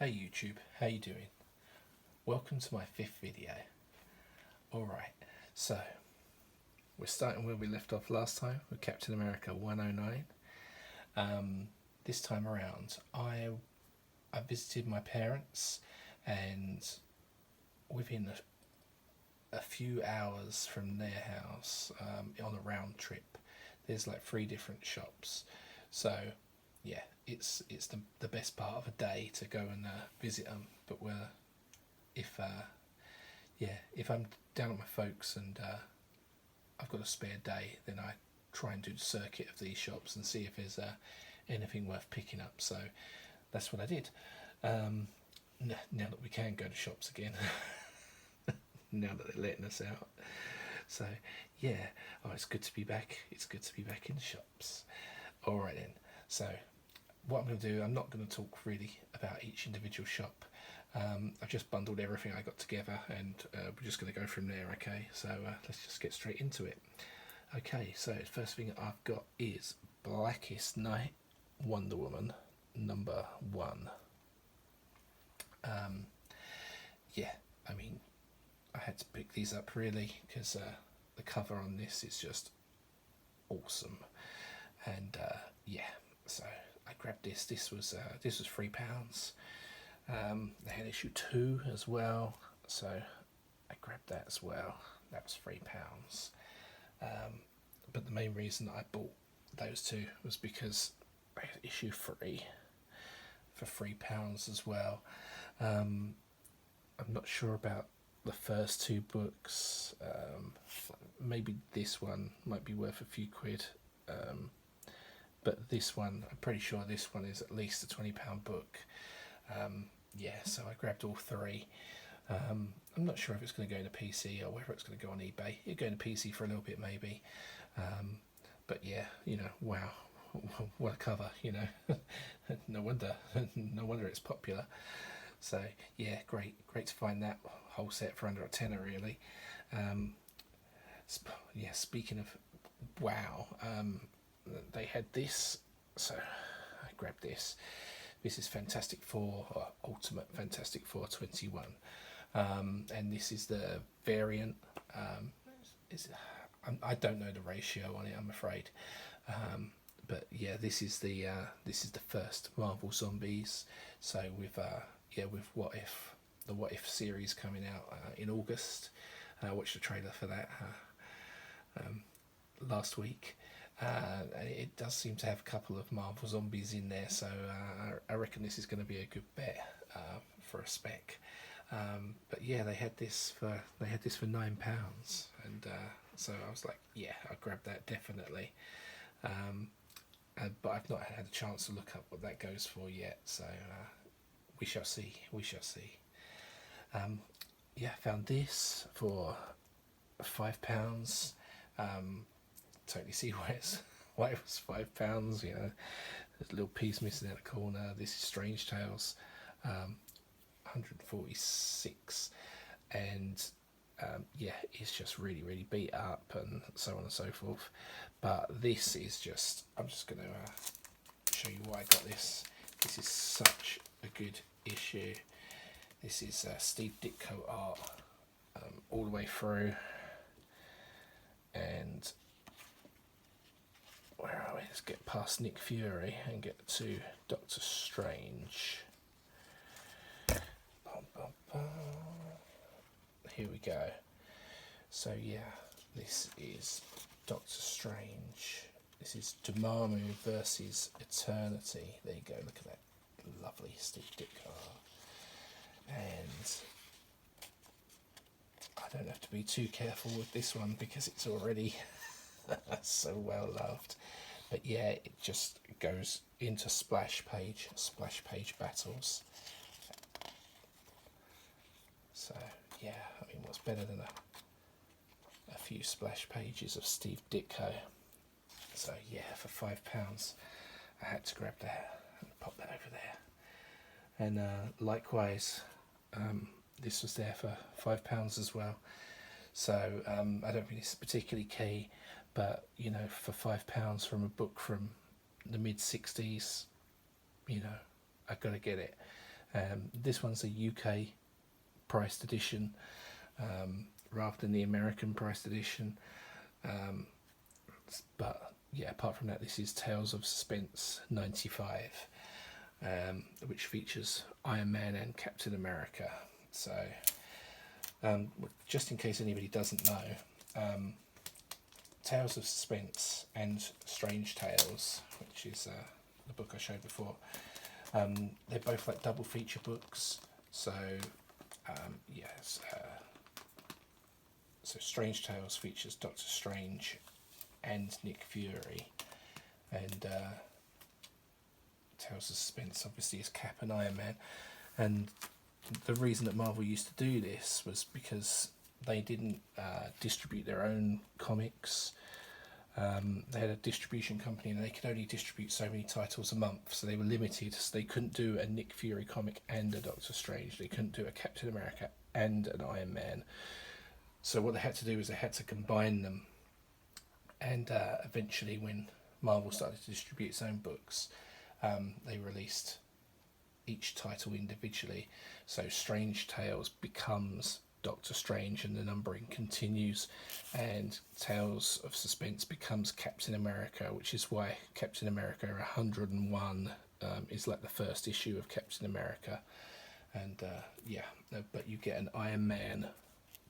Hey YouTube, how you doing? Welcome to my fifth video. Alright, so we're starting where we left off last time with Captain America 109. This time around I visited my parents, and within a few hours from their house, on a round trip, there's like 3 different shops. So yeah, it's the best part of a day to go and visit them. But if if I'm down at my folks and I've got a spare day, then I try and do the circuit of these shops and see if there's anything worth picking up. So that's what I did. Now that we can go to shops again, now that they're letting us out. So yeah, it's good to be back. It's good to be back in the shops. All right then. So what I'm going to do, I'm not going to talk really about each individual shop. I've just bundled everything I got together, and we're just going to go from there. Okay, so let's just get straight into it. Okay, so the first thing I've got is Blackest Night Wonder Woman #1. Yeah, I mean, I had to pick these up really because the cover on this is just awesome, and yeah, so I grabbed this. This was £3. They had issue 2 as well, so I grabbed that as well. That was £3. But the main reason I bought those 2 was because I had issue 3 for £3 as well. I'm not sure about the first 2 books. Maybe this one might be worth a few quid. But this one, I'm pretty sure this one is at least a £20 book. Yeah, so I grabbed all 3. I'm not sure if it's going to go into PC or whether it's going to go on eBay. It'll go into PC for a little bit maybe. But yeah, wow, what a cover, no wonder it's popular. So yeah, great to find that whole set for under a tenner really. Yeah, speaking of wow, they had this, so I grabbed this. This is Fantastic Four, or Ultimate Fantastic Four 21, and this is the variant. I don't know the ratio on it, I'm afraid, but yeah, this is the first Marvel Zombies. So with What If, the What If series coming out in August. I watched the trailer for that last week. It does seem to have a couple of Marvel Zombies in there, so I reckon this is going to be a good bet for a spec. But yeah, they had this for £9, and so I was like, yeah, I'll grab that definitely. But I've not had a chance to look up what that goes for yet, so we shall see. Yeah, I found this for £5. Totally see why it was £5. There's a little piece missing out the corner. This is Strange Tales, 146, and yeah, it's just really beat up and so on and so forth. But this is just, I'm just going to show you why I got this. This is such a good issue. This is Steve Ditko art all the way through, and where are we? Let's get past Nick Fury and get to Doctor Strange. Here we go. So yeah, this is Doctor Strange. This is Dormammu versus Eternity. There you go, look at that lovely Steve Ditko. And I don't have to be too careful with this one because it's already so well loved. But yeah, it just goes into splash page battles. So yeah, I mean, what's better than a few splash pages of Steve Ditko? So yeah, for £5, I had to grab that and pop that over there. And likewise, this was there for £5 as well. So I don't think it's particularly key, but for £5 from a book from the mid-60s, I've got to get it. This one's a UK priced edition rather than the American priced edition. But yeah, apart from that, this is Tales of Suspense 95, which features Iron Man and Captain America. So just in case anybody doesn't know, Tales of Suspense and Strange Tales, which is the book I showed before, they're both like double feature books. So yes, so Strange Tales features Doctor Strange and Nick Fury, and Tales of Suspense obviously is Cap and Iron Man. And the reason that Marvel used to do this was because they didn't distribute their own comics. They had a distribution company and they could only distribute so many titles a month, so they were limited. So they couldn't do a Nick Fury comic and a Doctor Strange. They couldn't do a Captain America and an Iron Man. So what they had to do is they had to combine them. And eventually, when Marvel started to distribute its own books, they released each title individually. So Strange Tales becomes Doctor Strange and the numbering continues, and Tales of Suspense becomes Captain America, which is why Captain America 101 is like the first issue of Captain America. And yeah, but you get an Iron Man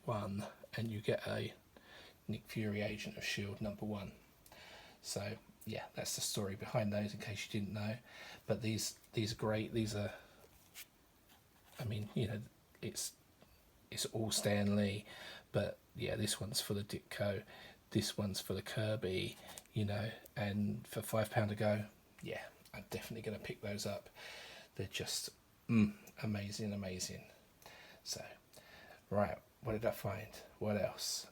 1 and you get a Nick Fury Agent of S.H.I.E.L.D. #1. So yeah, that's the story behind those, in case you didn't know. But these are great. These are, I mean, you know, it's all Stan Lee, but yeah, this one's for the Ditko, this one's for the Kirby, you know, and for £5 a go, yeah, I'm definitely going to pick those up. They're just amazing. So, right, what did I find? What else?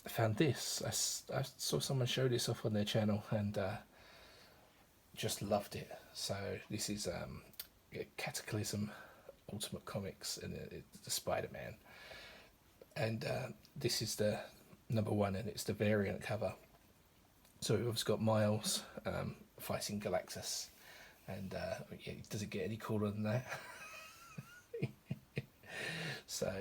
I found this. I saw someone show this off on their channel and just loved it. So this is Cataclysm Ultimate Comics, and it's the Spider-Man. And this is the #1, and it's the variant cover. So we've also got Miles fighting Galactus, and yeah, does it get any cooler than that? So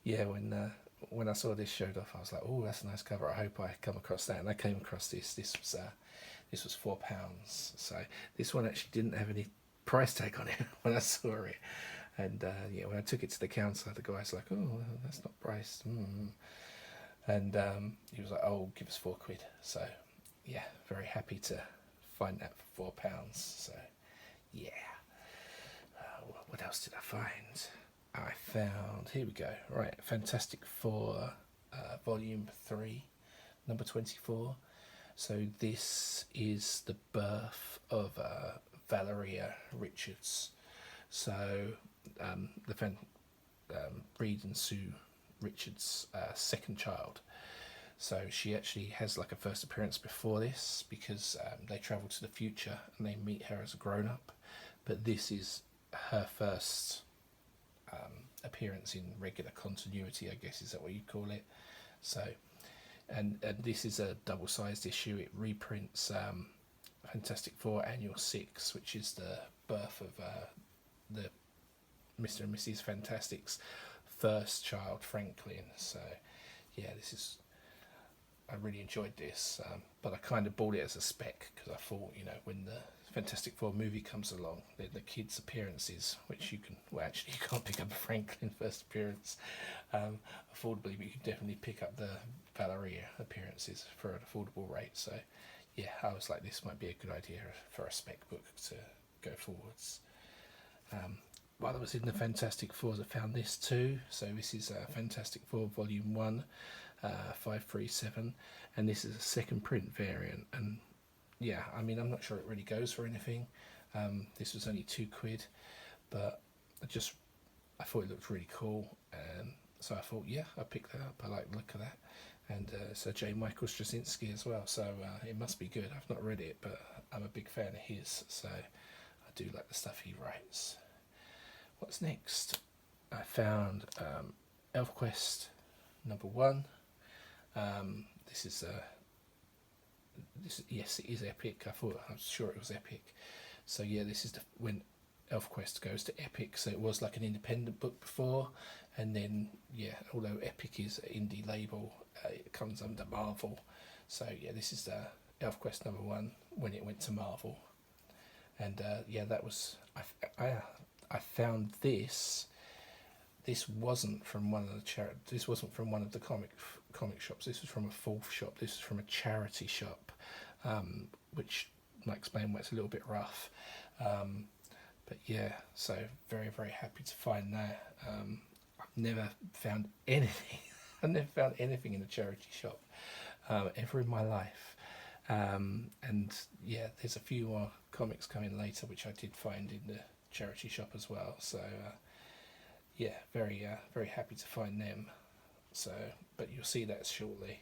yeah, when I saw this showed off, I was like, oh, that's a nice cover. I hope I come across that. And I came across this. This was £4. So this one actually didn't have any price tag on it when I saw it. And yeah, when I took it to the counter, the guy's like, oh, that's not priced. And he was like, oh, give us £4. So yeah, very happy to find that for £4. So yeah. What else did I find? I found, here we go, right, Fantastic Four, Volume 3, number 24. So this is the birth of Valeria Richards. So Reed and Sue Richards' second child. So she actually has like a first appearance before this, because they travel to the future and they meet her as a grown-up. But this is her first appearance in regular continuity, I guess, is that what you'd call it. So, and this is a double-sized issue. It reprints Fantastic Four Annual 6, which is the birth of the Mr. and Mrs. Fantastic's first child, Franklin. So yeah, I really enjoyed this, but I kind of bought it as a spec, because I thought, you know, when the Fantastic Four movie comes along, the kids' appearances, which you can, well, actually you can't pick up a Franklin first appearance affordably, but you can definitely pick up the Valeria appearances for an affordable rate. So yeah, I was like, this might be a good idea for a spec book to go forwards. While I was in the Fantastic Fours, I found this too. So this is Fantastic Four Volume 1, 537, and this is a second print variant. And yeah, I mean, I'm not sure it really goes for anything. This was only £2, but I thought it looked really cool, and so I thought, yeah, I'll pick that up. I like the look of that. And so J. Michael Straczynski as well, so it must be good. I've not read it, but I'm a big fan of his, so I do like the stuff he writes. What's next? I found ElfQuest #1. Yes, it is epic. I was sure it was epic. So yeah, this is when ElfQuest goes to Epic, so it was like an independent book before, and then yeah, although Epic is an indie label, it comes under Marvel. So yeah, this is the ElfQuest #1 when it went to Marvel, and yeah, that was I found this. This wasn't from one of the This wasn't from one of the comic shops. This was from a fourth shop. This was from a charity shop, which might explain why it's a little bit rough. But yeah, so very, very happy to find that. I've never found anything. I've never found anything in a charity shop ever in my life. And yeah, there's a few more comics coming later, which I did find in the charity shop as well. So yeah, very, very happy to find them. So, but you'll see that shortly.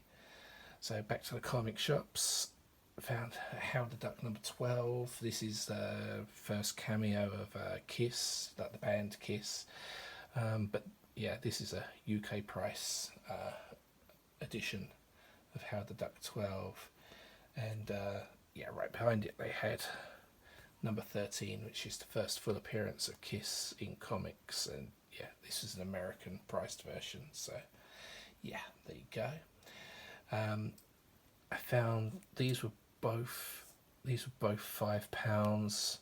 So back to the comic shops. Found Howard the Duck #12. This is the first cameo of Kiss, like the band Kiss. But yeah, this is a UK price edition of Howard the Duck 12. And yeah, right behind it they had #13, which is the first full appearance of Kiss in comics. And yeah, this is an American priced version. So yeah, there you go. I found these were both £5.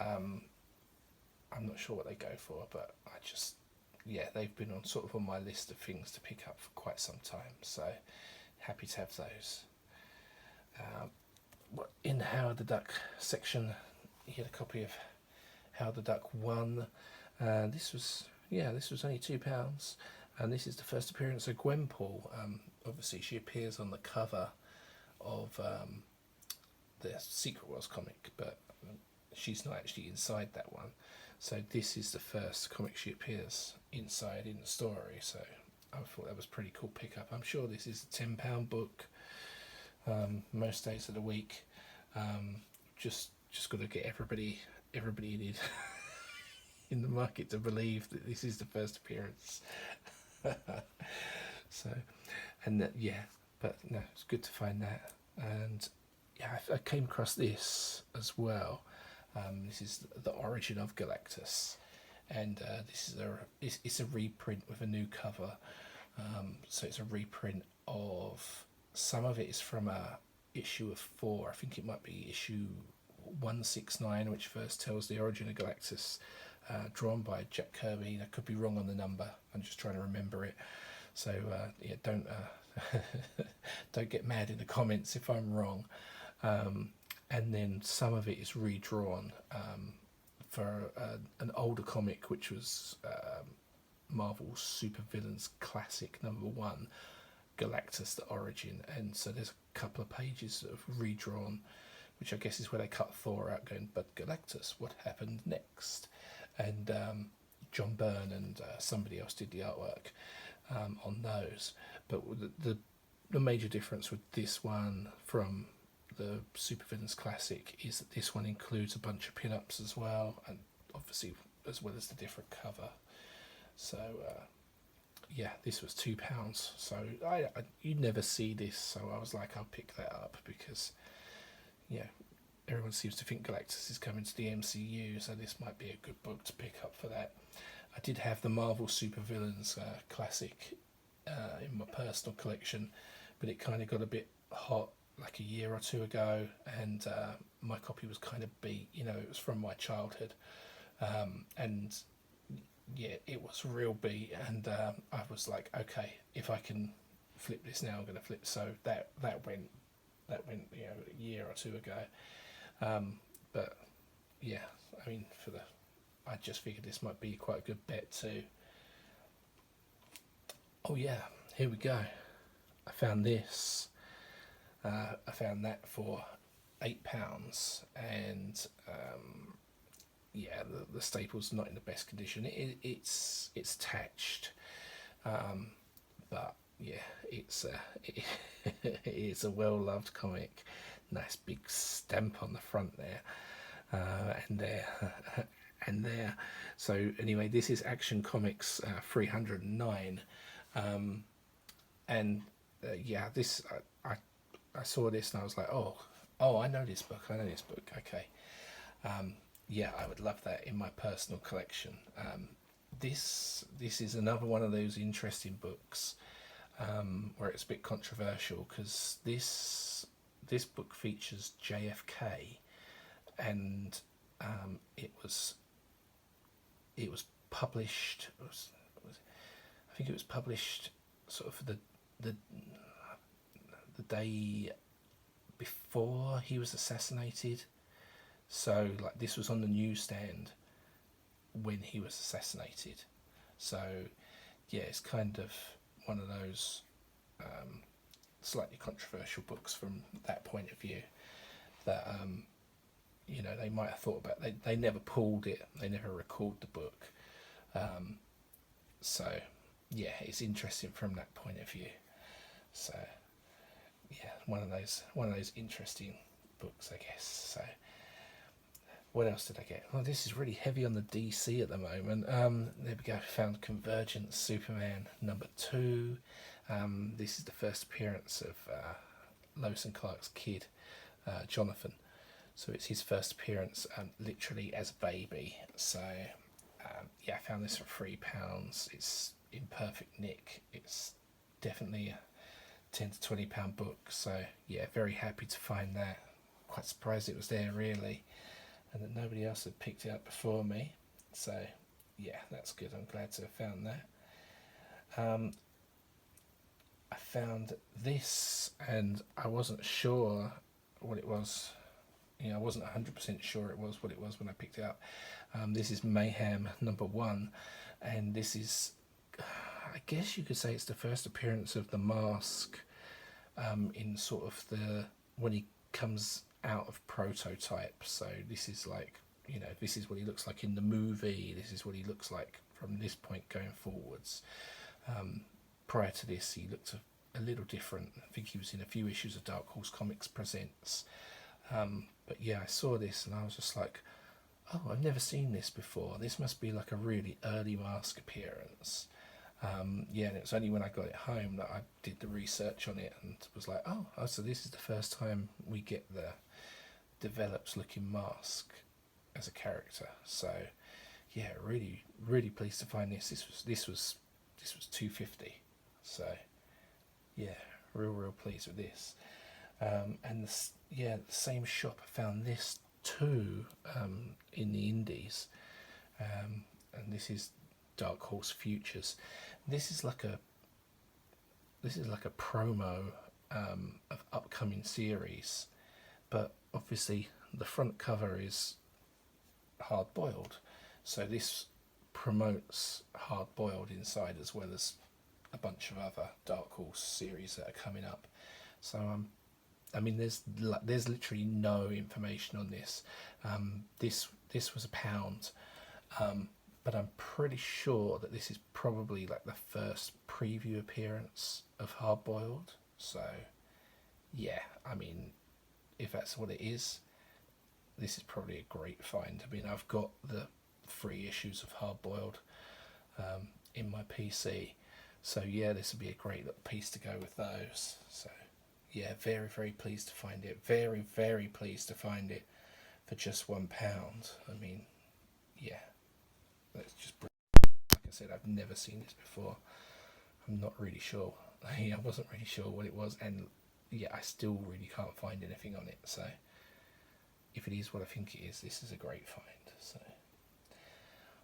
I'm not sure what they go for, but I just, yeah, they've been on sort of on my list of things to pick up for quite some time, so happy to have those. In the Howard the Duck section, you get a copy of Howard the Duck 1. This was only £2, and this is the first appearance of Gwenpool. Obviously she appears on the cover of the Secret Wars comic, but she's not actually inside that one. So this is the first comic she appears inside in the story, so I thought that was a pretty cool pickup. I'm sure this is a £10 book most days of the week. Just got to get everybody in the market to believe that this is the first appearance. So, and that, yeah, but no, it's good to find that. And yeah, I came across this as well. This is the origin of Galactus, and this is it's a reprint with a new cover. So it's a reprint of, some of it is from a issue of 4. I think it might be issue 169, which first tells the origin of Galactus, drawn by Jack Kirby. I could be wrong on the number. I'm just trying to remember it. So yeah, don't get mad in the comments if I'm wrong. And then some of it is redrawn for an older comic, which was Marvel's Supervillains Classic #1, Galactus: The Origin. And so there's a couple of pages of redrawn, which I guess is where they cut Thor out, going, but Galactus, what happened next? And John Byrne and somebody else did the artwork on those. But the major difference with this one from the Supervillains Classic is that this one includes a bunch of pin-ups as well, and obviously as well as the different cover. So yeah, this was £2. So you'd never see this, so I was like, I'll pick that up, because yeah, everyone seems to think Galactus is coming to the MCU, so this might be a good book to pick up for that. I did have the Marvel Supervillains Classic in my personal collection, but it kind of got a bit hot like a year or two ago, and my copy was kind of beat. You know, it was from my childhood, and yeah, it was real beat, and I was like, okay, if I can flip this now, I'm going to flip. So that went you know, a year or two ago. But yeah, I mean, I just figured this might be quite a good bet too. Oh yeah, here we go. I found this. I found that for £8, and yeah, the staple's not in the best condition. It's attached, but yeah, it's a well-loved comic. Nice big stamp on the front there, and there, and there. So anyway, this is Action Comics 309, and yeah, this I saw this and I was like, oh, I know this book. Okay. yeah, I would love that in my personal collection. This is another one of those interesting books where it's a bit controversial, because this book features JFK, and it was published. I think it was published sort of the the day before he was assassinated. So like this was on the newsstand when he was assassinated. So yeah, it's kind of one of those slightly controversial books from that point of view. That they might have thought about. They never pulled it. They never recorded the book. So yeah, it's interesting from that point of view. So yeah, one of those interesting books, I guess. So what else did I get? Well, this is really heavy on the DC at the moment. There we go. Found Convergence Superman #2. This is the first appearance of Lois and Clark's kid, Jonathan. So it's his first appearance, literally as a baby. So yeah, I found this for £3. It's in perfect nick. It's definitely a £10 to £20 book. So yeah, very happy to find that. Quite surprised it was there, really, and that nobody else had picked it up before me. So yeah, that's good. I'm glad to have found that. I found this, and I wasn't sure what it was. I wasn't 100% sure it was what it was when I picked it up. This is Mayhem #1, and this is, I guess you could say, it's the first appearance of the Mask in sort of when he comes out of Prototype. So this is like, this is what he looks like in the movie. This is what he looks like from this point going forwards. Prior to this, he looked a little different. I think he was in a few issues of Dark Horse Comics Presents. But yeah, I saw this and I was just like, oh, I've never seen this before. This must be like a really early Mask appearance. Yeah, and it was only when I got it home that I did the research on it and was like, oh, so this is the first time we get the developed looking Mask as a character. So yeah, really, really pleased to find this. This was £2.50. So yeah, real pleased with this. And the same shop, I found this too in the Indies, and this is Dark Horse Futures. This is like a promo of upcoming series, but obviously the front cover is hard boiled, so this promotes hard boiled inside, as well as a bunch of other Dark Horse series that are coming up. So I mean, there's literally no information on this. This was £1, but I'm pretty sure that this is probably like the first preview appearance of Hard Boiled. So yeah, I mean, if that's what it is, this is probably a great find. I mean, I've got the 3 issues of Hard Boiled in my PC, so yeah, this would be a great little piece to go with those. So yeah, very pleased to find it. Very pleased to find it for just £1. I mean, yeah, that's just brilliant. Like I said, I've never seen this before. I'm not really sure. I wasn't really sure what it was, and yeah, I still really can't find anything on it. So if it is what I think it is, this is a great find. So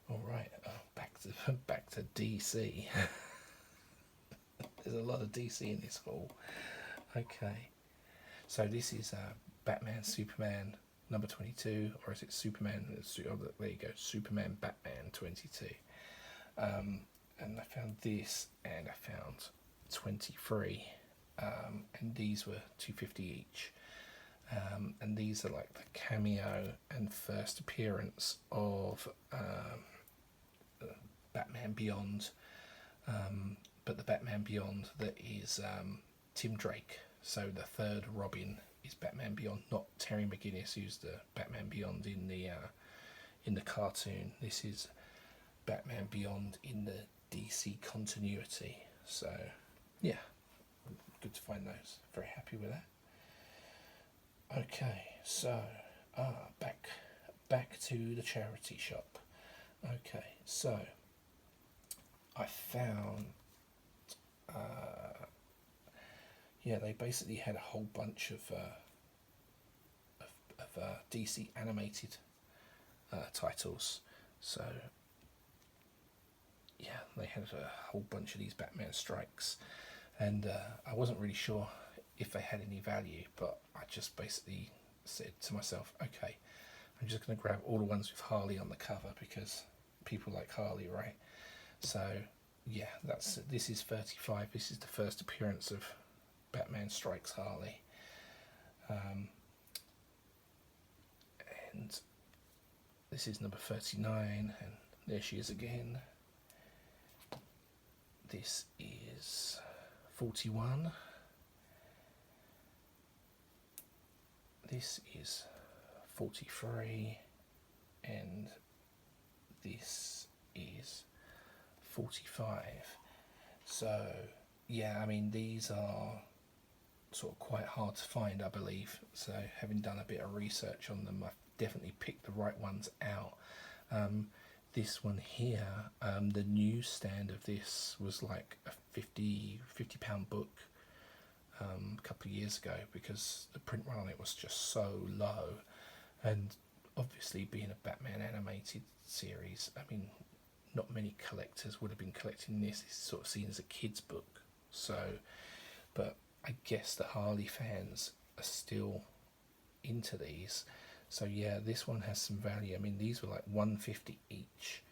all right, back to DC. There's a lot of DC in this haul. Okay, so this is Batman Superman #22, or is it Superman? Oh, there you go, Superman Batman 22. And I found this, and I found 23, and these were £2.50 each. And these are like the cameo and first appearance of Batman Beyond, but the Batman Beyond that is Tim Drake. So the third Robin is Batman Beyond, not Terry McGinnis, who's the Batman Beyond in the cartoon. This is Batman Beyond in the DC continuity. So yeah, good to find those. Very happy with that. Okay, so back to the charity shop. Okay, so I found, yeah, they basically had a whole bunch of DC animated titles. So yeah, they had a whole bunch of these Batman Strikes, and I wasn't really sure if they had any value, but I just basically said to myself, okay, I'm just going to grab all the ones with Harley on the cover because people like Harley, right? So yeah, this is 35. This is the first appearance of Batman Strikes Harley, and this is number 39, and there she is again. This is 41. This is 43, and this is 45. So yeah, I mean, these are sort of quite hard to find, I believe. So having done a bit of research on them, I've definitely picked the right ones out. This one here, the newsstand of this was like a £50 book a couple of years ago, because the print run on it was just so low, and obviously being a Batman animated series, I mean, not many collectors would have been collecting this. It's sort of seen as a kid's book. So, but I guess the Harley fans are still into these. So yeah, this one has some value. I mean, these were like £1.50 each,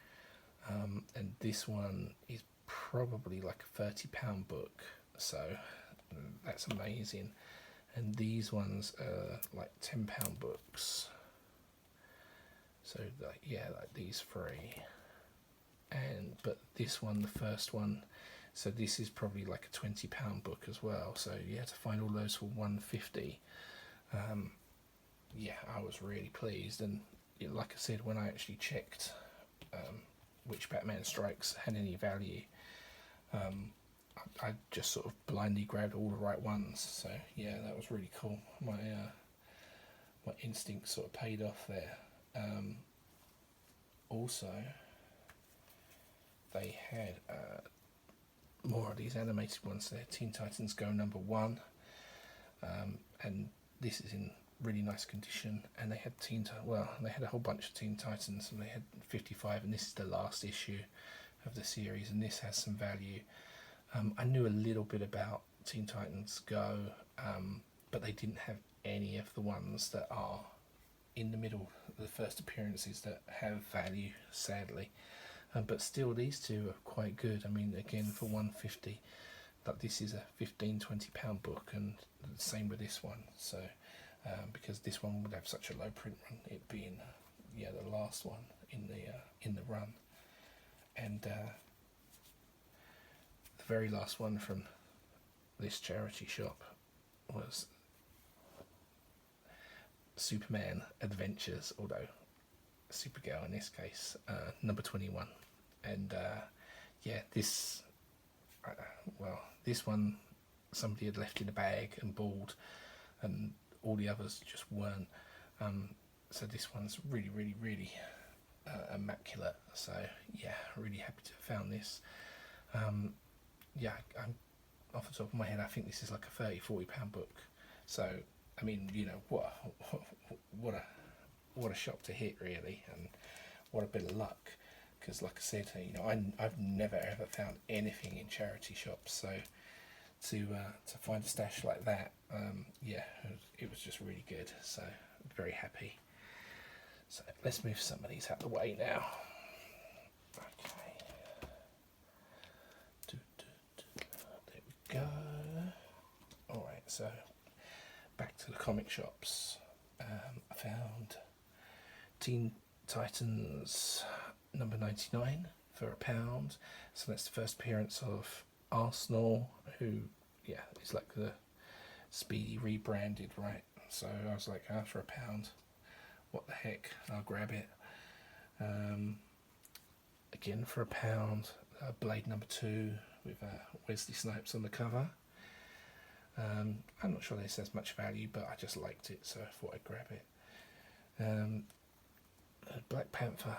and this one is probably like a £30 book. So that's amazing. And these ones are like £10 books. So like, yeah, like these three. And but this one, the first one, so this is probably like a £20 book as well. So yeah, to find all those for £1.50, yeah, I was really pleased. And like I said, when I actually checked which Batman Strikes had any value, I just sort of blindly grabbed all the right ones. So yeah, that was really cool. My instinct sort of paid off there. Also, they had more of these animated ones there. Teen Titans Go #1, and this is in really nice condition. And they had they had a whole bunch of Teen Titans, and they had 55, and this is the last issue of the series, and this has some value. I knew a little bit about Teen Titans Go, but they didn't have any of the ones that are in the middle, the first appearances, that have value, sadly. But still, these two are quite good. I mean, again, for £1.50, but this is a £15-20 book, and the same with this one. So because this one would have such a low print run, it being the last one in the run, and the very last one from this charity shop was Superman Adventures, although Supergirl in this case, number 21. And this one somebody had left in a bag and balled, and all the others just weren't. So this one's really, really, really immaculate. So yeah, really happy to have found this. I'm off the top of my head, I think this is like a £30-40 book. So I mean, what a shop to hit, really, and what a bit of luck. Because like I said, I've never ever found anything in charity shops. So to find a stash like that, it was just really good. So I'm very happy. So let's move some of these out of the way now. Okay. There we go. All right. So back to the comic shops. I found Teen Titans number 99 for £1. So that's the first appearance of Arsenal, who is like the Speedy rebranded, right? So I was like, for £1, what the heck, I'll grab it. Again for £1, Blade #2 with Wesley Snipes on the cover. I'm not sure this has much value, but I just liked it, so I thought I'd grab it. Black Panther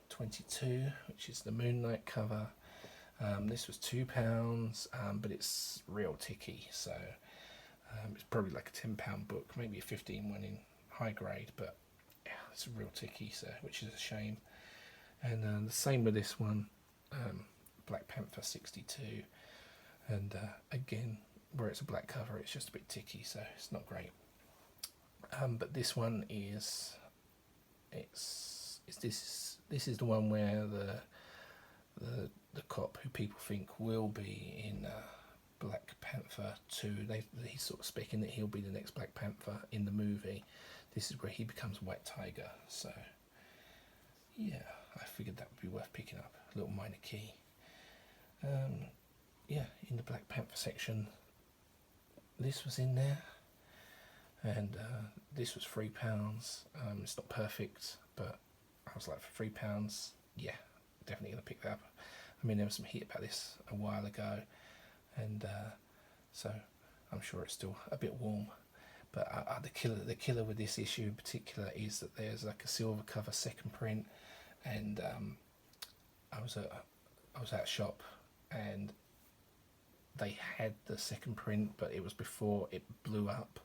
22, which is the Moon Knight cover. This was £2, but it's real ticky, so it's probably like a £10 book, maybe a 15 one in high grade, but yeah, it's real ticky, so which is a shame. And the same with this one, Black Panther 62, and again, where it's a black cover, it's just a bit ticky, so it's not great. But this one is, this is the one where the cop who people think will be in Black Panther 2, he's sort of speaking that he'll be the next Black Panther in the movie. This is where he becomes White Tiger, so yeah, I figured that would be worth picking up, a little minor key. Yeah, in the Black Panther section, this was in there, and this was £3. It's not perfect, but I was like, for £3, yeah, definitely going to pick that up. I mean, there was some heat about this a while ago, and so I'm sure it's still a bit warm. But the killer with this issue in particular is that there's like a silver cover second print, and I was at a shop, and they had the second print, but it was before it blew up,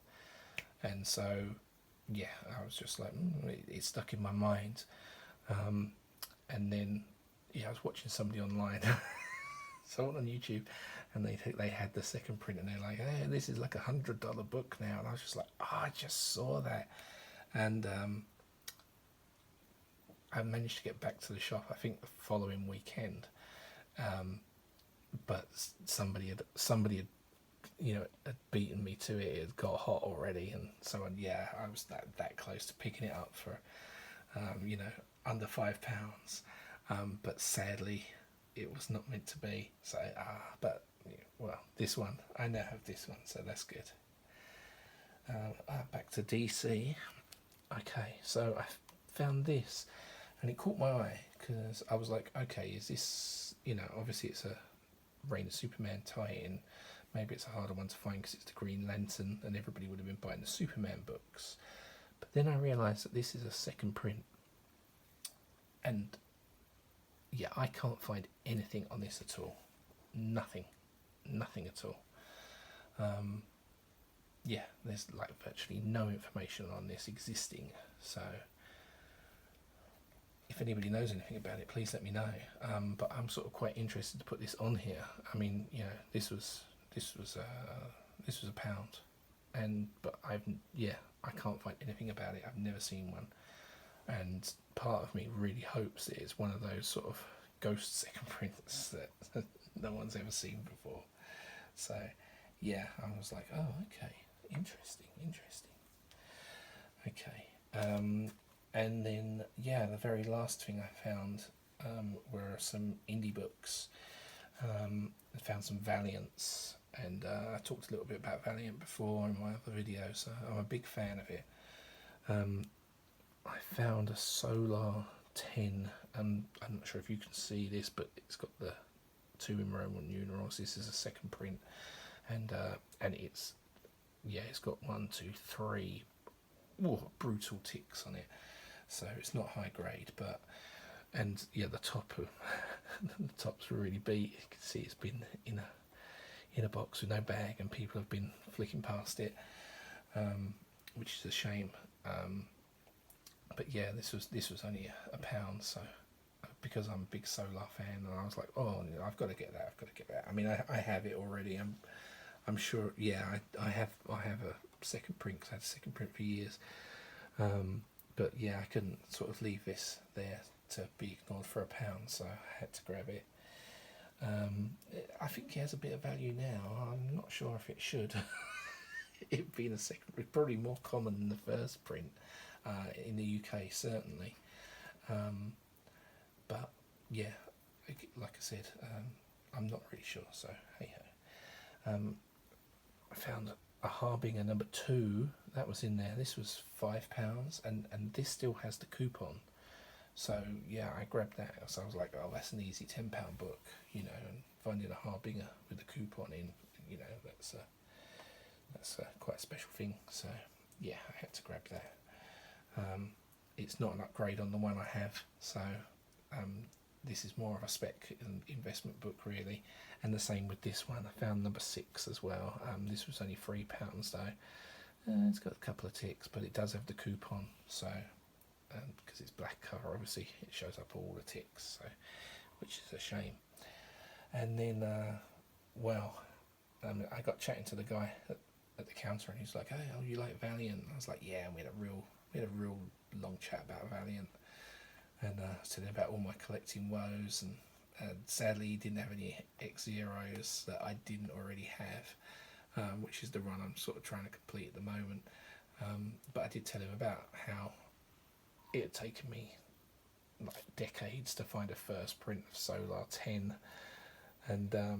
and so yeah, I was just like, it stuck in my mind. And then yeah, I was watching somebody online, someone on YouTube, and they had the second print, and they're like, hey, this is like $100 book now, and I was just like, oh, I just saw that, and I managed to get back to the shop, I think the following weekend, but somebody had had beaten me to it. It had got hot already, and so yeah, I was that close to picking it up for under £5, but sadly it was not meant to be. So but well, this one, I now have this one, so that's good. Back to DC. Okay, so I found this, and it caught my eye because I was like, okay, is this, obviously it's a Reign of Superman tie-in. Maybe it's a harder one to find because it's the Green Lantern, and everybody would have been buying the Superman books. But then I realised that this is a second print, and yeah, I can't find anything on this at all. Nothing at all. Yeah, there's like virtually no information on this existing. So if anybody knows anything about it, please let me know. But I'm sort of quite interested to put this on here. I mean, this was £1, but I can't find anything about it. I've never seen one, and part of me really hopes that it's one of those sort of ghost second prints that no one's ever seen before. So yeah, I was like, oh, okay, interesting. Okay, and then yeah, the very last thing I found were some indie books. I found some Valiants, and I talked a little bit about Valiant before in my other videos, so I'm a big fan of it. I found a Solar 10, and I'm not sure if you can see this, but it's got the 2 in Roman numerals. This is a second print, and it's got 1, 2, 3 brutal ticks on it, so it's not high grade, but the top's really beat. You can see it's been in a box with no bag, and people have been flicking past it, which is a shame. But yeah, this was only £1, so because I'm a big Solar fan, and I was like, oh, I've got to get that. I mean, I have it already. I'm sure. Yeah, I have a second print, because I had a second print for years. But yeah, I couldn't sort of leave this there to be ignored for £1, so I had to grab it. I think it has a bit of value now. I'm not sure if it should. It being a second, it's probably more common than the first print in the UK, certainly. But yeah, like I said, I'm not really sure. So hey ho. I found a Harbinger number 2 that was in there. This was £5, and this still has the coupon. So yeah, I grabbed that. So I was like, oh, that's an easy £10 book, and finding a Harbinger with the coupon in, that's quite a special thing. So yeah, I had to grab that. it's not an upgrade on the one I have, so this is more of a spec investment book really. And the same with this one. I found number 6 as well. This was only £3 though. It's got a couple of ticks, but it does have the coupon, so because it's black cover, obviously it shows up all the ticks, so which is a shame. And then I got chatting to the guy at the counter, and he's like, "Hey, oh, you like Valiant?" I was like, "Yeah." And we had a real long chat about Valiant, and said about all my collecting woes, and sadly he didn't have any X-Zeros that I didn't already have, which is the run I'm sort of trying to complete at the moment. But I did tell him about how it had taken me like decades to find a first print of Solar 10, and that,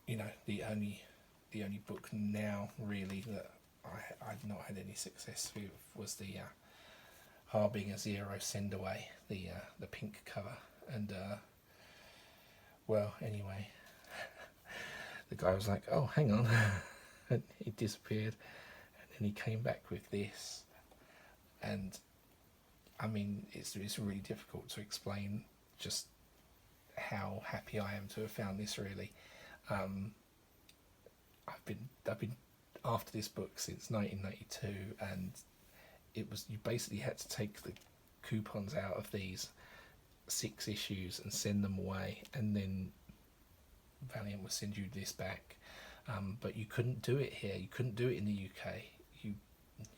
you know, the only book now really that I'd not had any success with was the Harbinger Zero Send Away, the pink cover. And well, anyway, the guy was like, "Oh, hang on," and he disappeared, and then he came back with this, and I mean, it's really difficult to explain just how happy I am to have found this. Really, I've been after this book since 1992, and it was, you basically had to take the coupons out of these 6 issues and send them away, and then Valiant would send you this back. But you couldn't do it here. You couldn't do it in the UK.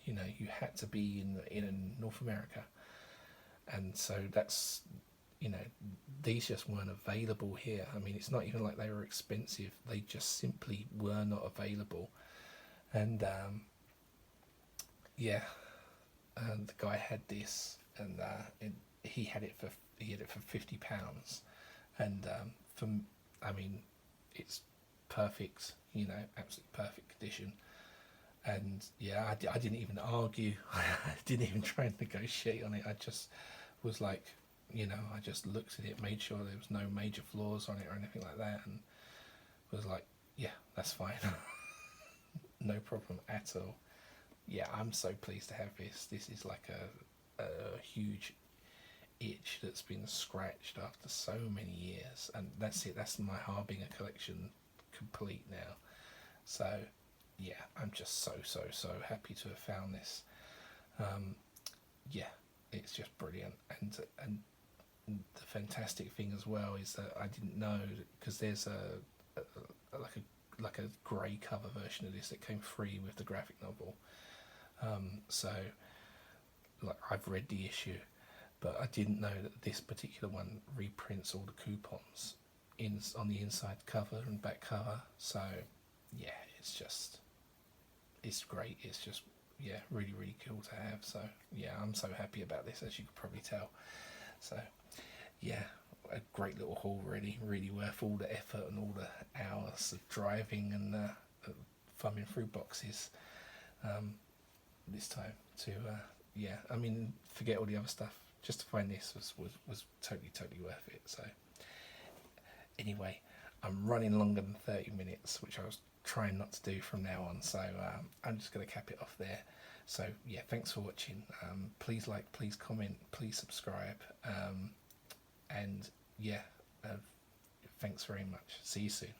You know, you had to be in North America, and so that's, you know, these just weren't available here. I mean, it's not even like they were expensive. They just simply were not available. And yeah, and the guy had this, and he had it for £50, and I mean, it's perfect, you know, absolutely perfect condition. And yeah, I didn't even argue. I didn't even try and negotiate on it. I just was like, you know, I just looked at it, made sure there was no major flaws on it or anything like that, and was like, yeah, that's fine. No problem at all. Yeah, I'm so pleased to have this. This is like a huge itch that's been scratched after so many years, and that's it. That's my Harbinger collection complete now. So yeah, I'm just so happy to have found this. Yeah, it's just brilliant. And the fantastic thing as well is that I didn't know, because there's like a grey cover version of this that came free with the graphic novel. So like, I've read the issue, but I didn't know that this particular one reprints all the coupons on the inside cover and back cover. So yeah, it's great. It's just, yeah, really cool to have. So yeah, I'm so happy about this, as you could probably tell. So yeah, a great little haul, really worth all the effort and all the hours of driving and thumbing through boxes this time to yeah, I mean, forget all the other stuff, just to find this was totally worth it. So anyway, I'm running longer than 30 minutes, which I was trying not to do from now on, so I'm just going to cap it off there. So yeah, thanks for watching. Please like, please comment, please subscribe, and yeah, thanks very much. See you soon.